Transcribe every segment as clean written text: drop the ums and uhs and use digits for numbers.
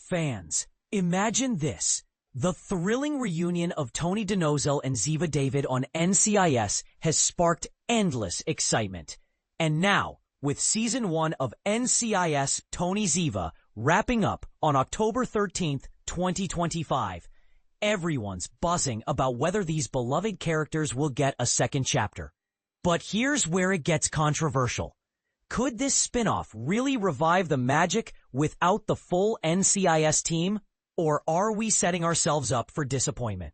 Fans, imagine this. The thrilling reunion of Tony DiNozzo and Ziva David on NCIS has sparked endless excitement. And now, with Season 1 of NCIS Tony Ziva wrapping up on October 13th, 2025, everyone's buzzing about whether these beloved characters will get a second chapter. But here's where it gets controversial. Could this spin-off really revive the magic without the full NCIS team, or are we setting ourselves up for disappointment?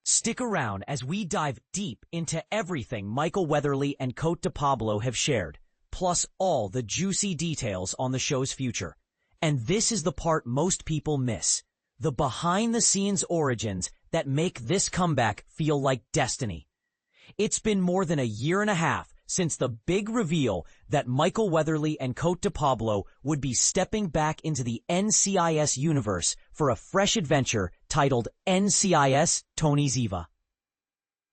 Stick around as we dive deep into everything Michael Weatherly and Cote DePablo have shared, plus all the juicy details on the show's future. And this is the part most people miss, the behind-the-scenes origins that make this comeback feel like destiny. It's been more than a year and a half since the big reveal that Michael Weatherly and Cote DePablo would be stepping back into the NCIS universe for a fresh adventure titled NCIS Tony Ziva.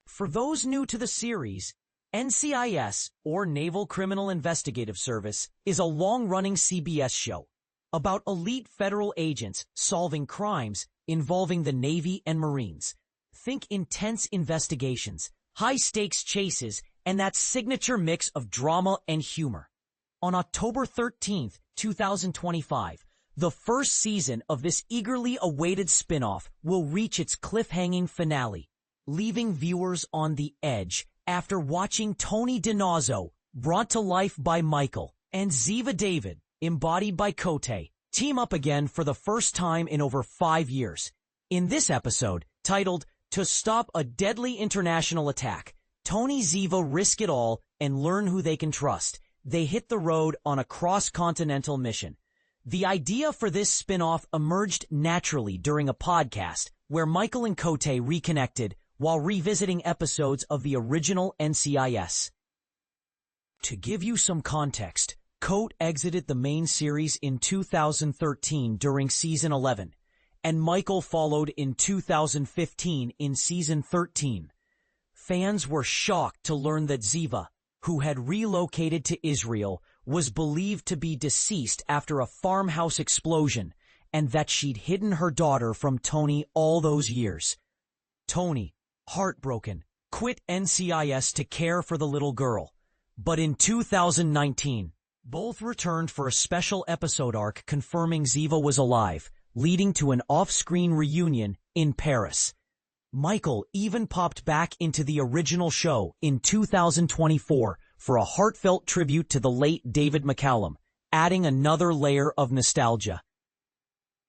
For those new to the series, NCIS, or Naval Criminal Investigative Service, is a long-running CBS show about elite federal agents solving crimes involving the Navy and Marines. Think intense investigations, high-stakes chases, and that signature mix of drama and humor. On October 13th, 2025, the first season of this eagerly awaited spin-off will reach its cliffhanging finale, leaving viewers on the edge after watching Tony DiNozzo, brought to life by Michael, and Ziva David, embodied by Cote, team up again for the first time in over 5 years. In this episode, titled "To Stop a Deadly International Attack," Tony Ziva risk it all and learn who they can trust. They hit the road on a cross-continental mission. The idea for this spin-off emerged naturally during a podcast where Michael and Cote reconnected while revisiting episodes of the original NCIS. To give you some context, Cote exited the main series in 2013 during Season 11, and Michael followed in 2015 in Season 13. Fans were shocked to learn that Ziva, who had relocated to Israel, was believed to be deceased after a farmhouse explosion, and that she'd hidden her daughter from Tony all those years. Tony, heartbroken, quit NCIS to care for the little girl. But in 2019, both returned for a special episode arc confirming Ziva was alive, leading to an off-screen reunion in Paris. Michael even popped back into the original show in 2024 for a heartfelt tribute to the late David McCallum, adding another layer of nostalgia.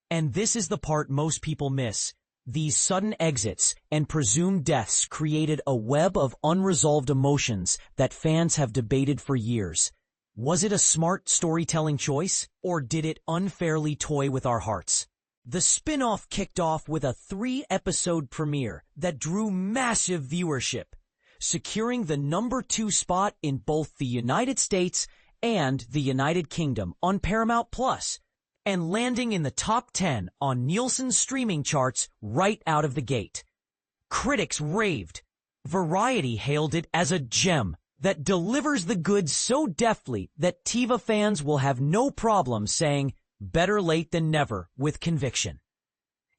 And this is the part most people miss. These sudden exits and presumed deaths created a web of unresolved emotions that fans have debated for years. Was it a smart storytelling choice, or did it unfairly toy with our hearts? The spin-off kicked off with a 3-episode premiere that drew massive viewership, securing the #2 spot in both the United States and the United Kingdom on Paramount+, and landing in the top 10 on Nielsen's streaming charts right out of the gate. Critics raved. Variety hailed it as a gem that delivers the goods so deftly that TiVo fans will have no problem saying, "Better late than never," with conviction.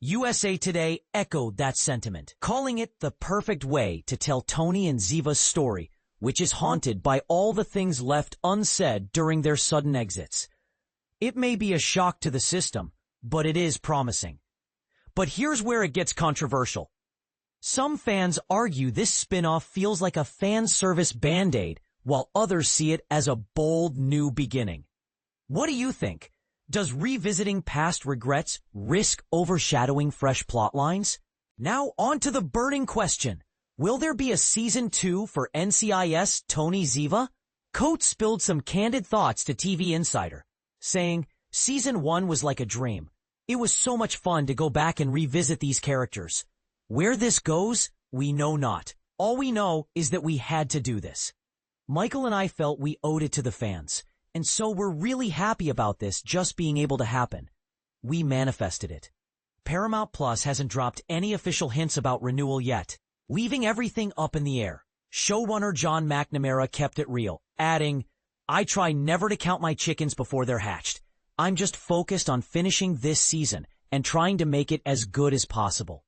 USA Today echoed that sentiment, calling it the perfect way to tell Tony and Ziva's story, which is haunted by all the things left unsaid during their sudden exits. It may be a shock to the system, but it is promising. But here's where it gets controversial. Some fans argue this spin-off feels like a fan service band-aid, while others see it as a bold new beginning. What do you think? Does revisiting past regrets risk overshadowing fresh plot lines? Now on to the burning question. Will there be a Season 2 for NCIS Tony Ziva? Cote spilled some candid thoughts to TV Insider, saying, "Season 1 was like a dream. It was so much fun to go back and revisit these characters. Where this goes, we know not. All we know is that we had to do this." Michael and I felt we owed it to the fans. And so we're really happy about this just being able to happen. We manifested it. Paramount Plus hasn't dropped any official hints about renewal yet, leaving everything up in the air. Showrunner John McNamara kept it real, adding, "I try never to count my chickens before they're hatched. I'm just focused on finishing this season and trying to make it as good as possible.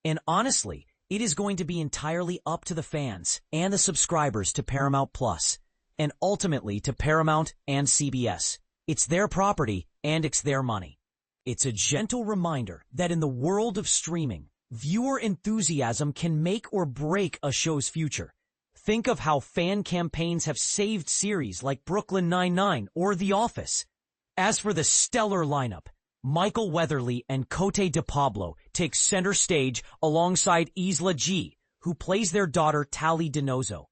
And honestly, it is going to be entirely up to the fans and the subscribers to Paramount Plus, and ultimately to Paramount and CBS. It's their property and it's their money. It's a gentle reminder that in the world of streaming, viewer enthusiasm can make or break a show's future. Think of how fan campaigns have saved series like Brooklyn Nine-Nine or The Office. As for the stellar lineup, Michael Weatherly and Cote de Pablo take center stage alongside Isla G, who plays their daughter Tali Dinozo.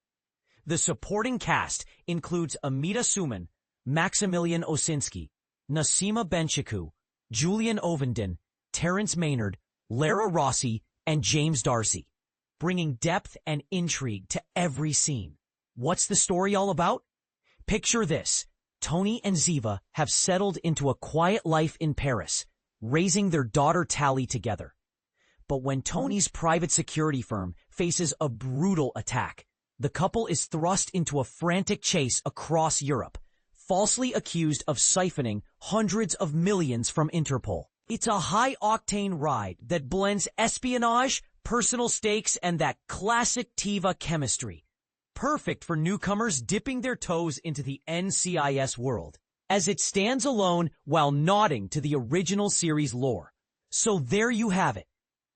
The supporting cast includes Amita Suman, Maximilian Osinski, Nassima Benchiku, Julian Ovenden, Terrence Maynard, Lara Rossi, and James Darcy, bringing depth and intrigue to every scene. What's the story all about? Picture this. Tony and Ziva have settled into a quiet life in Paris, raising their daughter Tali together. But when Tony's private security firm faces a brutal attack, the couple is thrust into a frantic chase across Europe, falsely accused of siphoning hundreds of millions from Interpol. It's a high-octane ride that blends espionage, personal stakes, and that classic Tiva chemistry. Perfect for newcomers dipping their toes into the NCIS world, as it stands alone while nodding to the original series lore. So there you have it.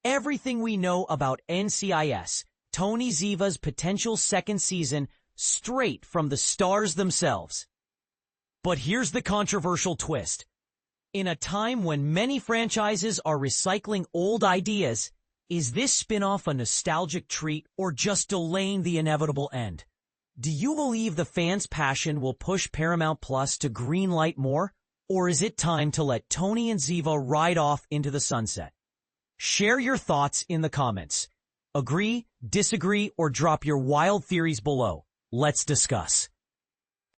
Everything we know about NCIS, Tony Ziva's potential second season, straight from the stars themselves. But here's the controversial twist. In a time when many franchises are recycling old ideas, is this spin-off a nostalgic treat or just delaying the inevitable end? Do you believe the fans' passion will push Paramount Plus to greenlight more? Or is it time to let Tony and Ziva ride off into the sunset? Share your thoughts in the comments. Agree, disagree, or drop your wild theories below. Let's discuss.